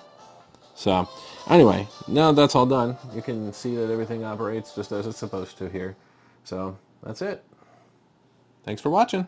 So, anyway, now that's all done. You can see that everything operates just as it's supposed to here. So, that's it. Thanks for watching.